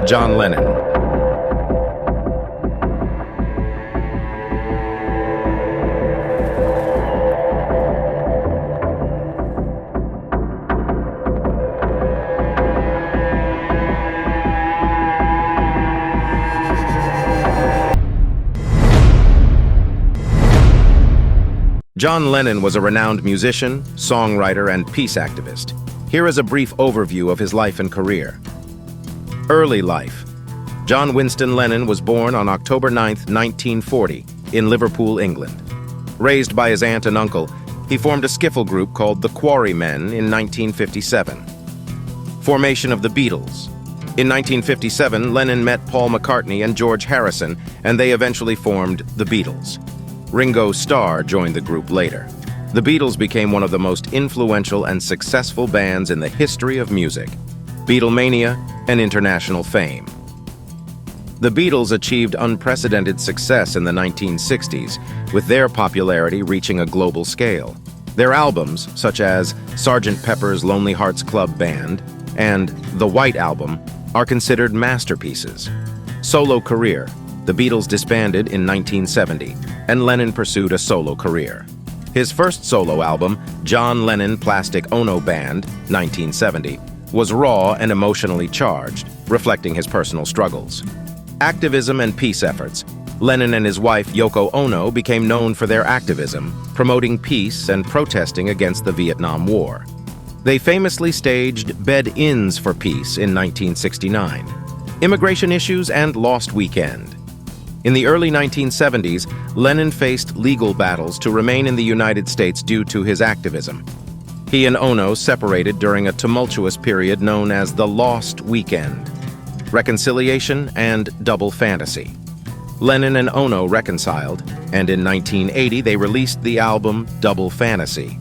John Lennon. John Lennon was a renowned musician, songwriter, and peace activist. Here is a brief overview of his life and career. Early life. John Winston Lennon was born on October 9, 1940, in Liverpool, England. Raised by his aunt and uncle, he formed a skiffle group called the Quarrymen in 1957. Formation of the Beatles. In 1957, Lennon met Paul McCartney and George Harrison, and they eventually formed the Beatles. Ringo Starr joined the group later. The Beatles became one of the most influential and successful bands in the history of music. Beatlemania and international fame. The Beatles achieved unprecedented success in the 1960s, with their popularity reaching a global scale. Their albums, such as Sgt. Pepper's Lonely Hearts Club Band and The White Album, are considered masterpieces. Solo career. The Beatles disbanded in 1970, and Lennon pursued a solo career. His first solo album, John Lennon Plastic Ono Band, 1970, was raw and emotionally charged, reflecting his personal struggles. Activism and peace efforts. Lennon and his wife, Yoko Ono, became known for their activism, promoting peace and protesting against the Vietnam War. They famously staged Bed-Ins for Peace in 1969. Immigration issues and Lost Weekend. In the early 1970s, Lennon faced legal battles to remain in the United States due to his activism. He and Ono separated during a tumultuous period known as the Lost Weekend. Reconciliation and double fantasy. Lennon and Ono reconciled, and in 1980 they released the album Double Fantasy.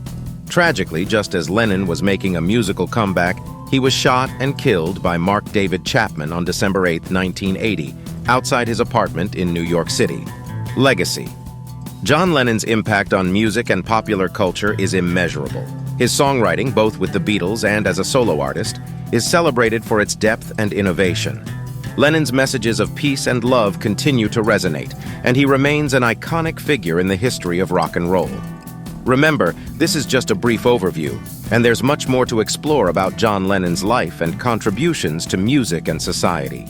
Tragically, just as Lennon was making a musical comeback, he was shot and killed by Mark David Chapman on December 8, 1980, outside his apartment in New York City. Legacy. John Lennon's impact on music and popular culture is immeasurable. His songwriting, both with the Beatles and as a solo artist, is celebrated for its depth and innovation. Lennon's messages of peace and love continue to resonate, and he remains an iconic figure in the history of rock and roll. Remember, this is just a brief overview, and there's much more to explore about John Lennon's life and contributions to music and society.